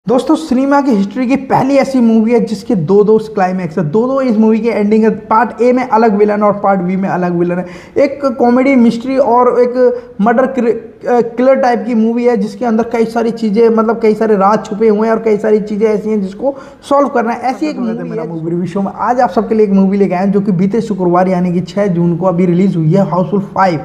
दोस्तों सिनेमा की हिस्ट्री की पहली ऐसी मूवी है जिसके दो क्लाइमैक्स है। दो इस मूवी के एंडिंग है। पार्ट ए में अलग विलन और पार्ट बी में अलग विलन है। एक कॉमेडी मिस्ट्री और एक मर्डर किलर टाइप की मूवी है जिसके अंदर कई सारी चीज़ें मतलब कई सारे राज छुपे हुए हैं और कई सारी चीज़ें ऐसी हैं जिसको सॉल्व करना है। ऐसी एक मूवी मेरा मूवी रिव्यू शो में आज आप सबके लिए एक मूवी लेके आए हैं जो कि बीते शुक्रवार यानी कि 6 जून को अभी रिलीज़ हुई है, हाउसफुल 5,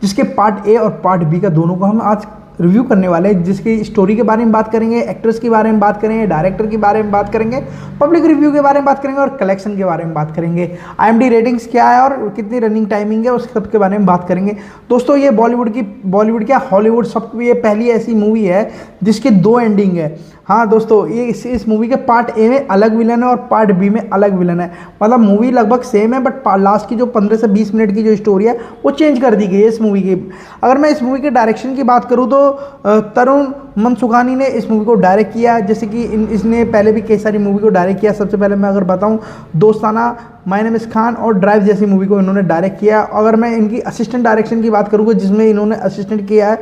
जिसके पार्ट ए और पार्ट बी का दोनों को हम आज रिव्यू करने वाले हैं। जिसकी स्टोरी के बारे में बात करेंगे, एक्ट्रेस के बारे में बात करेंगे, डायरेक्टर के बारे में बात करेंगे, पब्लिक रिव्यू के बारे में बात करेंगे और कलेक्शन के बारे में बात करेंगे। IMDb रेटिंग्स क्या है और कितनी रनिंग टाइमिंग है उस सब के बारे में बात करेंगे। दोस्तों ये बॉलीवुड क्या हॉलीवुड सब ये पहली ऐसी मूवी है जिसके 2 एंडिंग है। हाँ दोस्तों, ये इस मूवी के पार्ट ए में अलग विलन है और पार्ट बी में अलग विलन है। मतलब मूवी लगभग सेम है बट लास्ट की जो 15 से 20 मिनट की जो स्टोरी है वो चेंज कर दी गई है इस मूवी की। अगर मैं इस मूवी के डायरेक्शन की बात करूँ तो तरुण मनसुखानी ने इस मूवी को डायरेक्ट किया। जैसे कि इसने पहले भी कई सारी मूवी को डायरेक्ट किया। सबसे पहले मैं अगर बताऊँ दोस्ताना, माय नेम इज़ खान और ड्राइव जैसी मूवी को इन्होंने डायरेक्ट किया। अगर मैं इनकी असिस्टेंट डायरेक्शन की बात करूँगा जिसमें इन्होंने असिस्टेंट किया है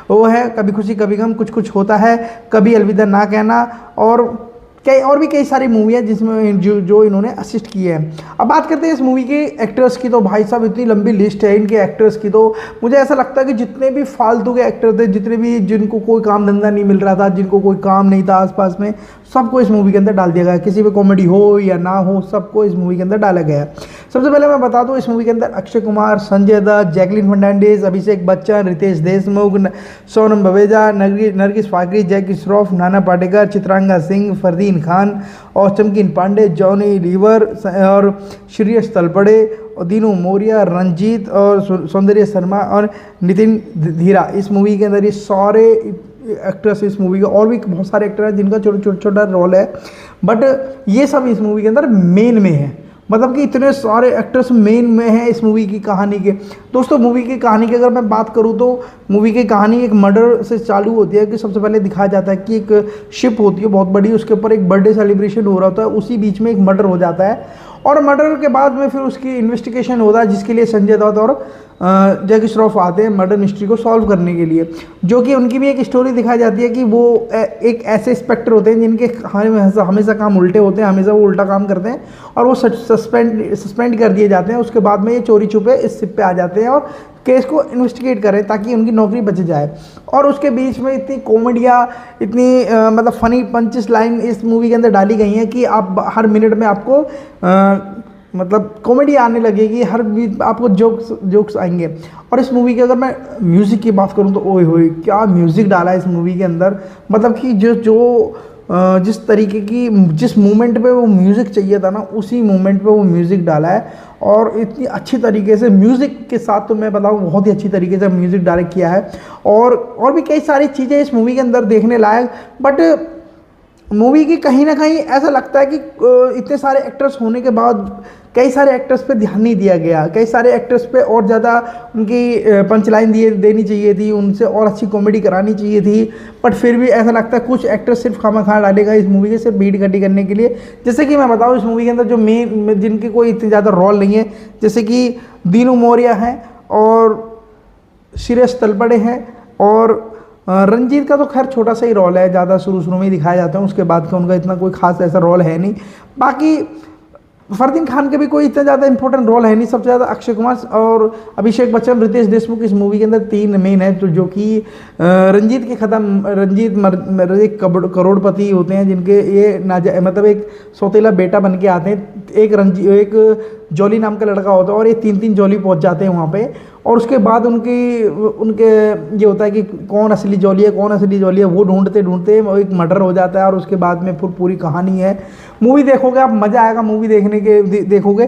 वो है कभी खुशी कभी गम, कुछ कुछ होता है, कभी अलविदा ना कहना और भी कई सारी मूवी है जिसमें जो इन्होंने असिस्ट किए हैं। अब बात करते हैं इस मूवी के एक्टर्स की, तो भाई साहब इतनी लंबी लिस्ट है इनके एक्टर्स की, तो मुझे ऐसा लगता है कि जितने भी फालतू के एक्टर थे, जितने भी जिनको कोई काम धंधा नहीं मिल रहा था, जिनको कोई काम नहीं था आसपास में, सबको इस मूवी के अंदर डाल दिया गया। किसी पे कॉमेडी हो या ना हो सबको इस मूवी के अंदर डाला गया है। सबसे पहले मैं बता दूं इस मूवी के अंदर अक्षय कुमार, संजय दत्त, जैकलीन फर्नांडिस, अभिषेक बच्चन, रितेश देशमुख, सोनम बवेजा, नरगिस फाकरी, जैकी श्रॉफ, नाना पाटेकर, चित्रांगा सिंह, फरदीन खान और चमकीन पांडे, जॉनी लीवर और श्रेयस तलपड़े और दीनू मौर्य, रंजीत और सौंदर्य शर्मा और नितिन धीरा इस मूवी के अंदर ये सारे एक्टर्स इस मूवी के। और भी बहुत सारे एक्टर हैं जिनका छोटा रोल है बट ये सब इस मूवी के अंदर मेन में है। मतलब कि इतने सारे एक्टर्स मेन में हैं इस मूवी की कहानी के। दोस्तों मूवी की कहानी की अगर मैं बात करूं तो मूवी की कहानी एक मर्डर से चालू होती है कि सबसे पहले दिखाया जाता है कि एक शिप होती है बहुत बड़ी, उसके ऊपर एक बर्थडे सेलिब्रेशन हो रहा होता है, उसी बीच में एक मर्डर हो जाता है और मर्डर के बाद में फिर उसकी इन्वेस्टिगेशन होता है जिसके लिए संजय दत्त और जैकी श्रॉफ आते हैं मर्डर मिस्ट्री को सॉल्व करने के लिए। जो कि उनकी भी एक स्टोरी दिखाई जाती है कि वो एक ऐसे इंस्पेक्टर होते हैं जिनके हमेशा काम उल्टे होते हैं, हमेशा वो उल्टा काम करते हैं और वो सस्पेंड कर दिए जाते हैं। उसके बाद में ये चोरी छुपे इस शिप पे आ जाते हैं और केस को इन्वेस्टिगेट करें ताकि उनकी नौकरी बच जाए। और उसके बीच में इतनी कॉमेडियाँ, इतनी मतलब फनी पंचेस लाइन इस मूवी के अंदर डाली गई हैं कि आप हर मिनट में आपको मतलब कॉमेडी आने लगेगी, हर बीच आपको जोक्स आएंगे। और इस मूवी की अगर मैं म्यूज़िक की बात करूँ तो ओए होए क्या म्यूज़िक डाला है इस मूवी के अंदर। मतलब कि जिस तरीके की जिस मोमेंट पे वो म्यूज़िक चाहिए था ना उसी मोमेंट पे वो म्यूज़िक डाला है और इतनी अच्छी तरीके से म्यूज़िक के साथ तो मैं बताऊँ बहुत ही अच्छी तरीके से म्यूज़िक डायरेक्ट किया है। और भी कई सारी चीज़ें इस मूवी के अंदर देखने लायक। बट मूवी की कहीं ना कहीं ऐसा लगता है कि इतने सारे एक्टर्स होने के बाद कई सारे एक्टर्स पे ध्यान नहीं दिया गया। कई सारे एक्टर्स पे और ज़्यादा उनकी पंच लाइन देनी चाहिए थी, उनसे और अच्छी कॉमेडी करानी चाहिए थी। बट फिर भी ऐसा लगता है कुछ एक्टर्स सिर्फ खामा डालेगा इस मूवी के सिर्फ भीड़ इकट्ठी करने के लिए। जैसे कि मैं बताऊँ इस मूवी के अंदर जो मेन जिनके कोई इतने ज़्यादा रोल नहीं है, जैसे कि दीनू मौर्य हैं और श्रेयस तलपड़े हैं और रंजीत का तो खैर छोटा सा ही रोल है, ज़्यादा शुरू में ही दिखाया जाता है, उसके बाद का उनका इतना कोई खास ऐसा रोल है नहीं। बाकी फरदीन खान के भी कोई इतना ज़्यादा इंपॉर्टेंट रोल है नहीं। सबसे ज़्यादा अक्षय कुमार और अभिषेक बच्चन, रितेश देशमुख इस मूवी के अंदर 3 मेन है। तो जो कि रंजीत एक करोड़पति होते हैं जिनके ये मतलब एक सौतेला बेटा बन के आते हैं। एक जॉली नाम का लड़का होता है और ये 3 जॉली पहुंच जाते हैं वहाँ पे। और उसके बाद उनके ये होता है कि कौन असली जॉली है वो ढूंढते एक मर्डर हो जाता है और उसके बाद में फिर पूरी कहानी है। मूवी देखोगे आप मज़ा आएगा मूवी देखोगे।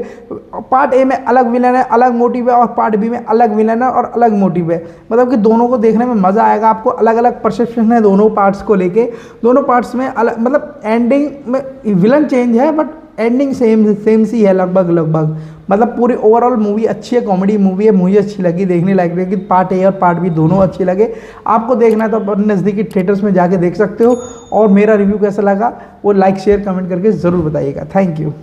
पार्ट ए में अलग विलन है, अलग मोटिव है और पार्ट बी में अलग विलन है और अलग मोटिव है। मतलब कि दोनों को देखने में मज़ा आएगा। आपको अलग अलग परसेप्शन है दोनों पार्ट्स को लेके। दोनों पार्ट्स में अलग मतलब एंडिंग में विलन चेंज है बट एंडिंग सेम सी है लगभग। मतलब पूरी ओवरऑल मूवी अच्छी है, कॉमेडी मूवी है, मुझे अच्छी लगी, देखने लायक लगी। पार्ट ए और पार्ट बी दोनों अच्छे लगे। आपको देखना है तो अपने नज़दीकी थिएटर्स में जाके देख सकते हो। और मेरा रिव्यू कैसा लगा वो लाइक शेयर कमेंट करके ज़रूर बताइएगा। Thank you.